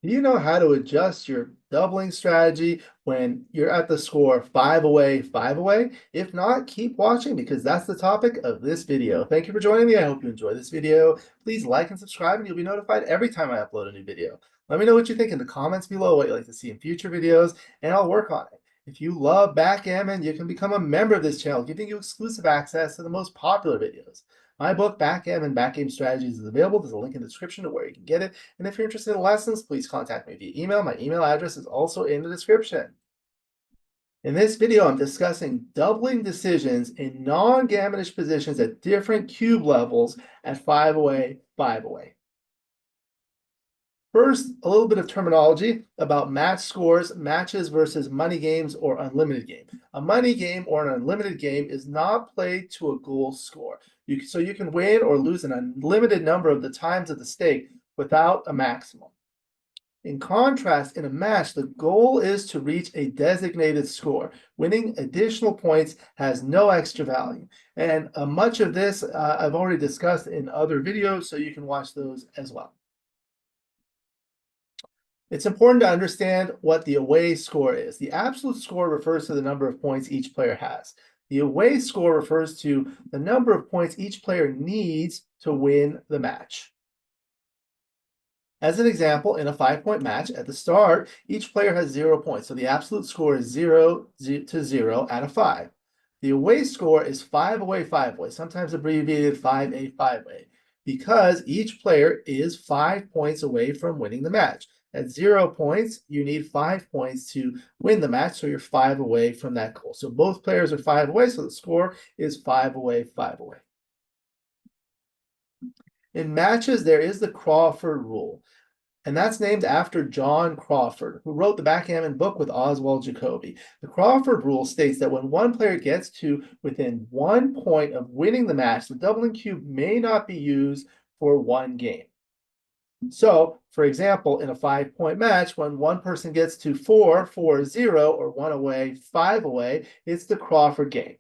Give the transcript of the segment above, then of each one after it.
Do you know how to adjust your doubling strategy when you're at the score five away, five away? If not, keep watching because that's the topic of this video. Thank you for joining me. I hope you enjoy this video. Please like and subscribe and you'll be notified every time I upload a new video. Let me know what you think in the comments below, what you'd like to see in future videos, and I'll work on it. If you love backgammon, you can become a member of this channel, giving you exclusive access to the most popular videos. My book, Backgammon Backgame Strategies, is available. There's a link in the description to where you can get it. And if you're interested in lessons, please contact me via email. My email address is also in the description. In this video, I'm discussing doubling decisions in non-gammonish positions at different cube levels at five away, five away. First, a little bit of terminology about match scores, matches versus money games or unlimited game. A money game or an unlimited game is not played to a goal score. So you can win or lose an unlimited number of the times at the stake without a maximum. In contrast, in a match, the goal is to reach a designated score. Winning additional points has no extra value. And much of this I've already discussed in other videos, so you can watch those as well. It's important to understand what the away score is. The absolute score refers to the number of points each player has. The away score refers to the number of points each player needs to win the match. As an example, in a 5-point match, at the start, each player has 0 points. So the absolute score is 0 to 0 out of 5. The away score is 5 away, 5 away, sometimes abbreviated 5A, 5A, because each player is 5 points away from winning the match. At 0 points, you need 5 points to win the match, so you're 5 away from that goal. So both players are 5 away, so the score is 5 away, 5 away. In matches, there is the Crawford rule, and that's named after John Crawford, who wrote the backgammon book with Oswald Jacoby. The Crawford rule states that when one player gets to within 1 point of winning the match, the doubling cube may not be used for one game. So, for example, in a 5-point match, when one person gets to 4, 4, 0, or 1 away, 5 away, it's the Crawford game.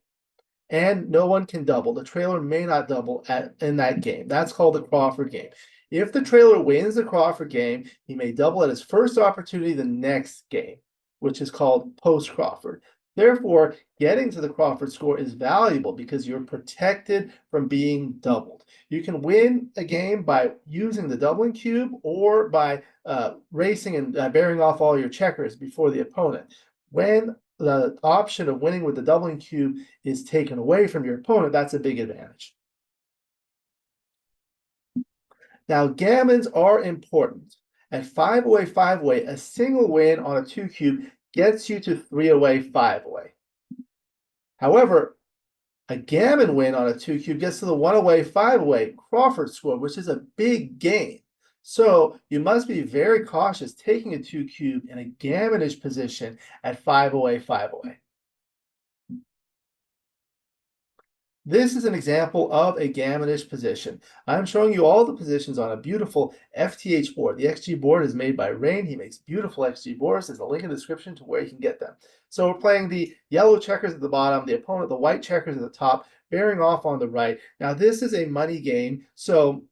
And no one can double. The trailer may not double in that game. That's called the Crawford game. If the trailer wins the Crawford game, he may double at his first opportunity the next game, which is called post-Crawford. Therefore, getting to the Crawford score is valuable because you're protected from being doubled. You can win a game by using the doubling cube or by racing and bearing off all your checkers before the opponent. When the option of winning with the doubling cube is taken away from your opponent, that's a big advantage. Now, gammons are important. At 5 away, 5 away, a single win on a 2 cube gets you to 3 away, 5 away. However, a gammon win on a 2 cube gets to the 1 away, 5 away Crawford score, which is a big game. So you must be very cautious taking a 2 cube in a gammonish position at 5 away, 5 away. This is an example of a gammonish position. I'm showing you all the positions on a beautiful FTH board. The XG board is made by Rain. He makes beautiful XG boards. There's a link in the description to where you can get them. So we're playing the yellow checkers at the bottom, the opponent, the white checkers at the top, bearing off on the right. Now this is a money game. So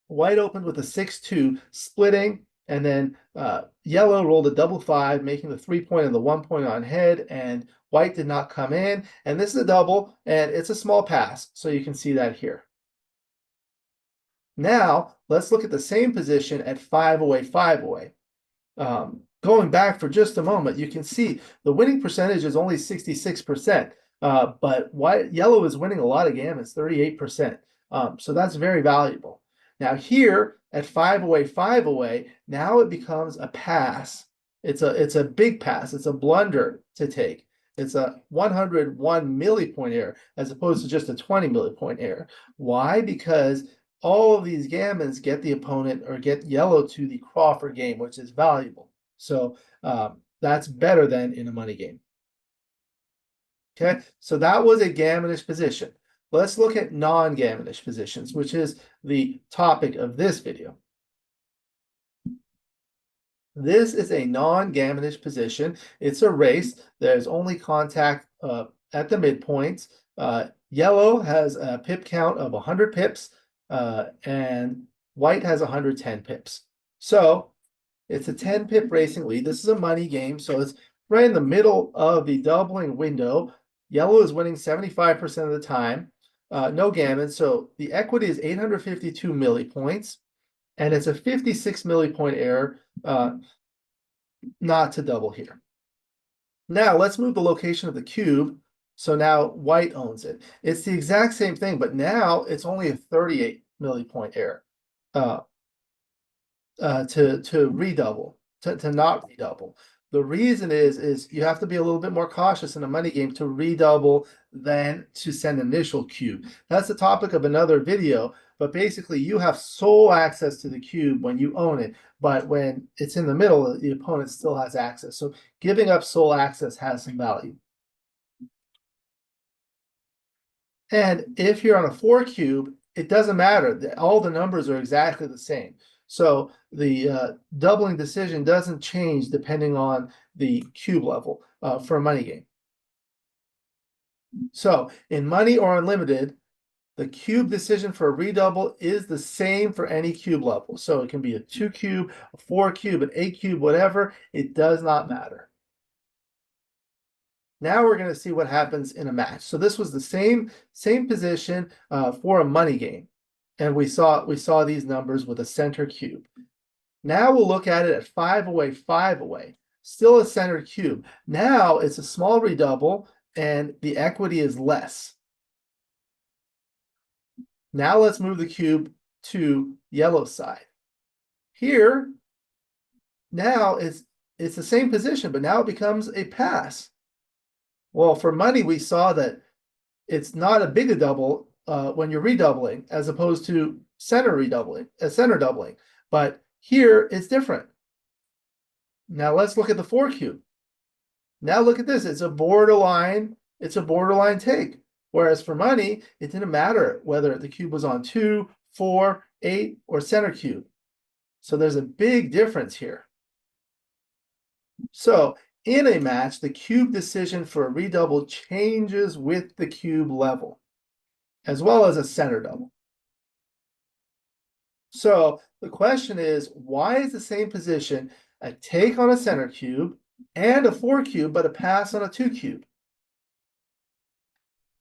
white opened with a 6-2, splitting, and then yellow rolled a double 5, making the 3-point and the 1-point on head, and white did not come in. And this is a double, and it's a small pass, so you can see that here. Now, let's look at the same position at 5 away, 5 away. Going back for just a moment, you can see the winning percentage is only 66%, but yellow is winning a lot of gammons, 38%. So that's very valuable. Now here at 5 away, 5 away, now it becomes a pass. It's a big pass. It's a blunder to take. It's a 101 millipoint error as opposed to just a 20 millipoint error. Why? Because all of these gammons get the opponent or get yellow to the Crawford game, which is valuable. So that's better than in a money game. Okay, so that was a gammonish position. Let's look at non-gammonish positions, which is the topic of this video. This is a non-gammonish position. It's a race. There's only contact at the midpoints. Yellow has a pip count of 100 pips, and white has 110 pips. So It's a 10 pip racing lead. This is a money game, so it's right in the middle of the doubling window. Yellow is winning 75% of the time. No gammon, so the equity is 852 millipoints, and it's a 56 millipoint error not to double here. Now let's move the location of the cube. So now white owns it. It's the exact same thing, but now it's only a 38 millipoint error uh, to redouble, to not redouble. The reason is you have to be a little bit more cautious in a money game to redouble than to send initial cube. That's the topic of another video, but basically you have sole access to the cube when you own it, but when it's in the middle, the opponent still has access. So giving up sole access has some value. And if you're on a 4 cube, it doesn't matter. All the numbers are exactly the same. So the doubling decision doesn't change depending on the cube level for a money game. So in money or unlimited, the cube decision for a redouble is the same for any cube level. So it can be a 2 cube, a 4 cube, an 8 cube, whatever. It does not matter. Now we're going to see what happens in a match. So this was the same position for a money game, and we saw these numbers with a center cube. Now we'll look at it at 5 away, 5 away. Still a center cube. Now it's a small redouble, and the equity is less. Now let's move the cube to yellow side. Here, now it's the same position, but now it becomes a pass. Well, for money, we saw that it's not a big a double when you're redoubling as opposed to center doubling. But here it's different. Now let's look at the 4 cube. Now look at this. It's a borderline take. Whereas for money, it didn't matter whether the cube was on 2, 4, 8, or center cube. So there's a big difference here. So in a match, the cube decision for a redouble changes with the cube level, as well as a center double. So the question is, why is the same position a take on a center cube and a 4 cube, but a pass on a 2 cube?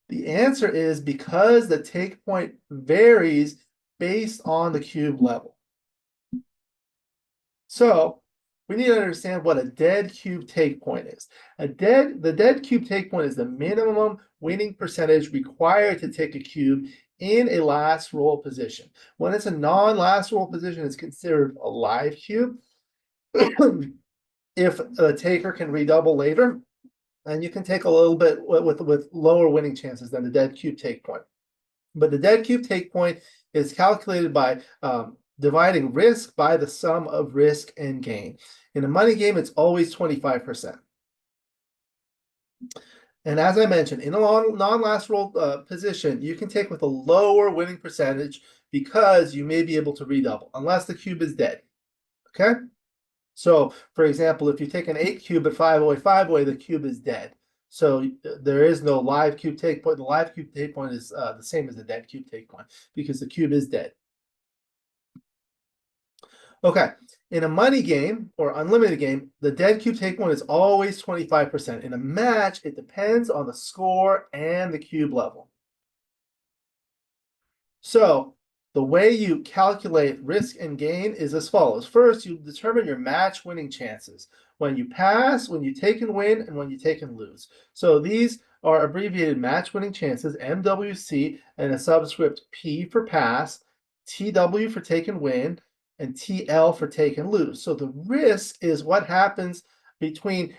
The answer is because the take point varies based on the cube level. So we need to understand what a dead cube take point is. The dead cube take point is the minimum winning percentage required to take a cube in a last roll position. When it's a non-last roll position, it's considered a live cube. If a taker can redouble later, and you can take a little bit with lower winning chances than the dead cube take point. But the dead cube take point is calculated by dividing risk by the sum of risk and gain. In a money game, it's always 25%. And as I mentioned, in a non-last roll position, you can take with a lower winning percentage because you may be able to redouble, unless the cube is dead. Okay? So, for example, if you take an 8 cube at 5 away, 5 away, the cube is dead. So there is no live cube take point. The live cube take point is the same as the dead cube take point because the cube is dead. Okay, in a money game or unlimited game, the dead cube take point is always 25%. In a match, it depends on the score and the cube level. So the way you calculate risk and gain is as follows. First, you determine your match winning chances. When you pass, when you take and win, and when you take and lose. So these are abbreviated match winning chances, MWC, and a subscript P for pass, TW for take and win, and TL for take and lose. So the risk is what happens between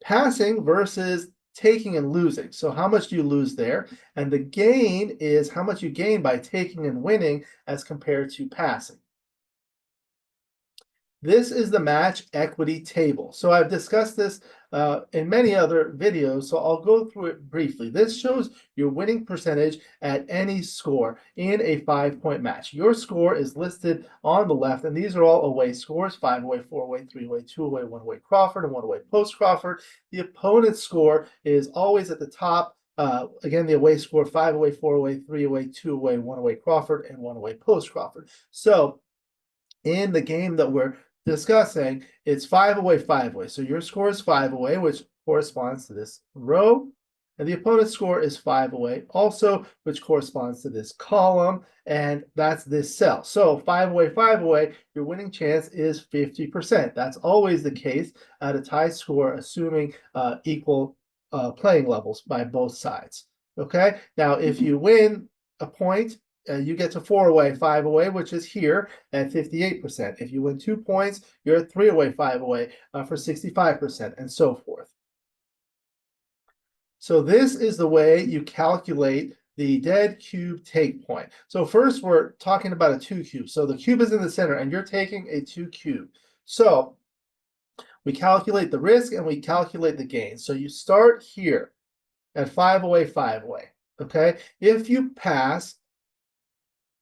passing versus taking and losing. So how much do you lose there? And the gain is how much you gain by taking and winning as compared to passing. This is the match equity table. So I've discussed this in many other videos, so I'll go through it briefly. This shows your winning percentage at any score in a 5-point match. Your score is listed on the left, and these are all away scores: 5 away, 4 away, 3 away, 2 away, 1 away Crawford, and 1 away post Crawford. The opponent's score is always at the top. Again, the away score: 5 away, 4 away, 3 away, 2 away, 1 away Crawford, and 1 away post Crawford. So in the game that we're discussing, it's 5 away, 5 away. So your score is 5 away, which corresponds to this row. And the opponent's score is 5 away also, which corresponds to this column. And that's this cell. So 5 away, 5 away, your winning chance is 50%. That's always the case at a tie score, assuming equal playing levels by both sides. Okay, now if you win a point, you get to 4 away, 5 away, which is here at 58%. If you win 2 points, you're at 3 away, 5 away for 65%, and so forth. So this is the way you calculate the dead cube take point. So first we're talking about a 2 cube. So the cube is in the center and you're taking a 2 cube. So we calculate the risk and we calculate the gain. So you start here at 5 away, 5 away. Okay, if you pass,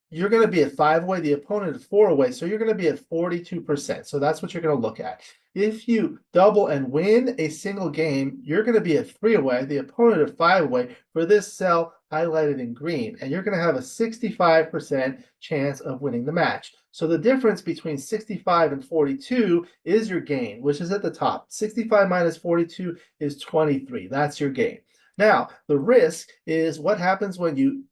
you're going to be at 5 away, the opponent at 4 away, so you're going to be at 42%. So that's what you're going to look at. If you double and win a single game, you're going to be at 3 away, the opponent at 5 away for this cell highlighted in green, and you're going to have a 65% chance of winning the match. So the difference between 65 and 42 is your gain, which is at the top. 65 minus 42 is 23. That's your gain. Now, the risk is what happens when you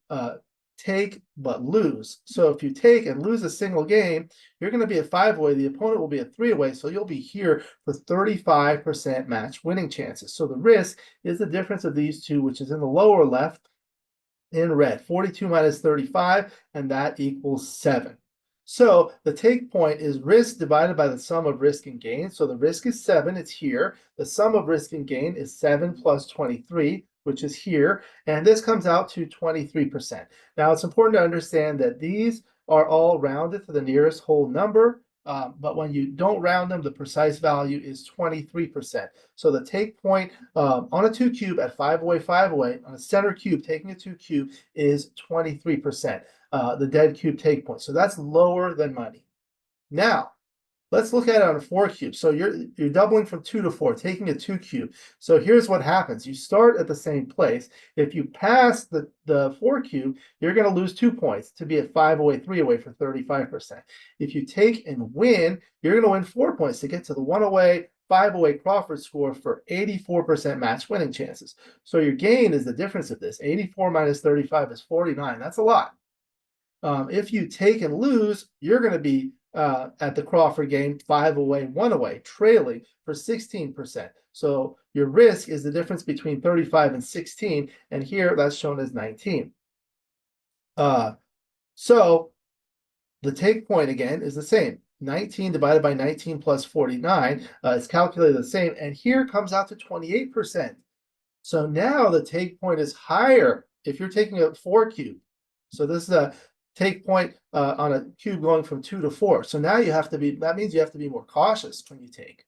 take but lose. So if you take and lose a single game, you're going to be at 5 away, the opponent will be at 3 away, so you'll be here for 35% match winning chances. So the risk is the difference of these two, which is in the lower left in red, 42 minus 35, and that equals 7. So the take point is risk divided by the sum of risk and gain. So the risk is 7, it's here. The sum of risk and gain is 7 plus 23, which is here, and this comes out to 23%. Now, it's important to understand that these are all rounded to the nearest whole number, but when you don't round them, the precise value is 23%. So the take point on a 2 cube at 5 away, 5 away, on a center cube, taking a 2 cube is 23%, the dead cube take point. So that's lower than money. Now, let's look at it on a 4 cube. So you're doubling from 2 to 4, taking a 2 cube. So here's what happens. You start at the same place. If you pass the 4 cube, you're going to lose 2 points to be at 5 away, 3 away for 35%. If you take and win, you're going to win 4 points to get to the 1 away, 5 away Crawford score for 84% match winning chances. So your gain is the difference of this. 84 minus 35 is 49. That's a lot. If you take and lose, you're going to be at the Crawford game 5 away, 1 away, trailing for 16%. So your risk is the difference between 35 and 16, and here that's shown as 19. So the take point again is the same. 19 divided by 19 plus 49 is calculated the same, and here comes out to 28%. So now the take point is higher if you're taking a 4 cube. So this is a take point on a cube going from 2 to 4. So now you have to be, that means you have to be more cautious when you take.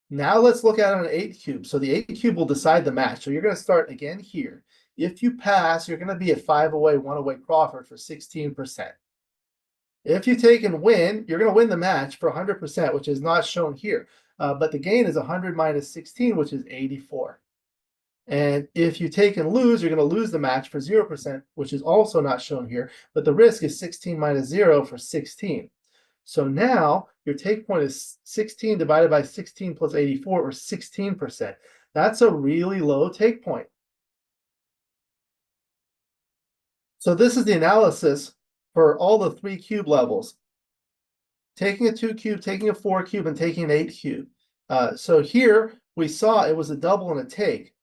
Now let's look at it on an 8 cube. So the 8 cube will decide the match. So you're going to start again here. If you pass, you're going to be at 5 away, 1 away Crawford for 16%. If you take and win, you're going to win the match for 100%, which is not shown here. But the gain is 100 minus 16, which is 84. And if you take and lose, you're going to lose the match for 0%, which is also not shown here. But the risk is 16 minus 0 for 16. So now your take point is 16 divided by 16 plus 84, or 16%. That's a really low take point. So this is the analysis for all the 3 cube levels. Taking a 2 cube, taking a 4 cube, and taking an 8 cube. So here we saw it was a double and a take.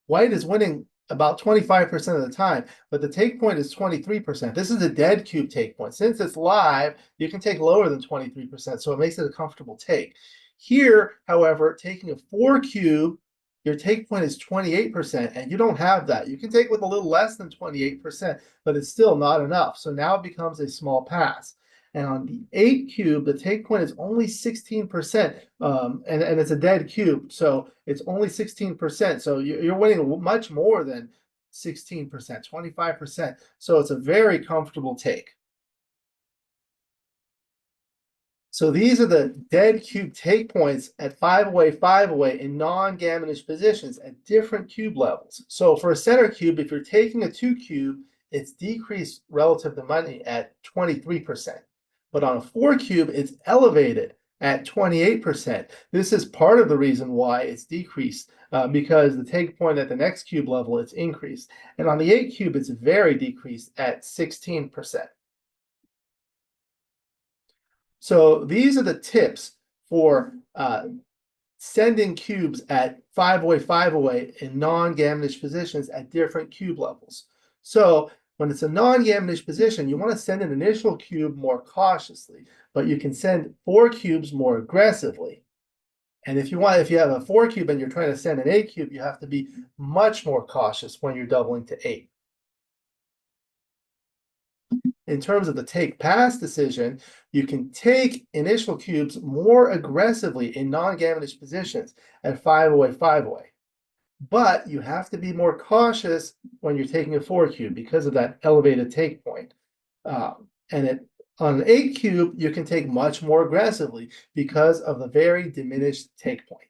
White is winning about 25% of the time, but the take point is 23%. This is a dead cube take point. Since it's live, you can take lower than 23%, so it makes it a comfortable take. Here, however, taking a 4 cube, your take point is 28%, and you don't have that. You can take with a little less than 28%, but it's still not enough. So now it becomes a small pass. And on the 8 cube, the take point is only 16%, and it's a dead cube, so it's only 16%. So you're winning much more than 16%, 25%. So it's a very comfortable take. So these are the dead cube take points at 5 away, 5 away in non-gammonish positions at different cube levels. So for a center cube, if you're taking a 2 cube, it's decreased relative to money at 23%. but on a 4 cube, it's elevated at 28%. This is part of the reason why it's decreased, because the take point at the next cube level, it's increased. And on the 8 cube, it's very decreased at 16%. So these are the tips for sending cubes at 5 away, 5 away in non-gammonish positions at different cube levels. So when it's a non-gammonish position, you want to send an initial cube more cautiously, but you can send 4 cubes more aggressively. And if you have a 4 cube and you're trying to send an 8 cube, you have to be much more cautious when you're doubling to 8. In terms of the take pass decision, you can take initial cubes more aggressively in non-gammonish positions at 5 away, 5 away. But you have to be more cautious when you're taking a 4 cube because of that elevated take point. On an 8 cube, you can take much more aggressively because of the very diminished take point.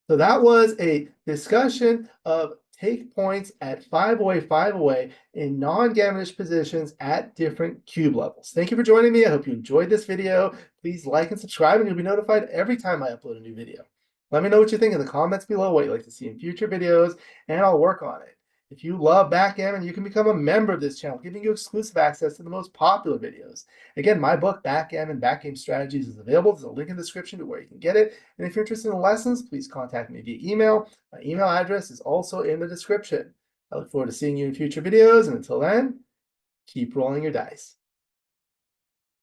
So that was a discussion of take points at 5 away, 5 away in non-gammonish positions at different cube levels. Thank you for joining me. I hope you enjoyed this video. Please like and subscribe, and you'll be notified every time I upload a new video. Let me know what you think in the comments below, what you'd like to see in future videos, and I'll work on it. If you love backgammon, you can become a member of this channel, giving you exclusive access to the most popular videos. Again, my book, Backgammon, Backgame Strategies, is available. There's a link in the description to where you can get it. And if you're interested in lessons, please contact me via email. My email address is also in the description. I look forward to seeing you in future videos, and until then, keep rolling your dice.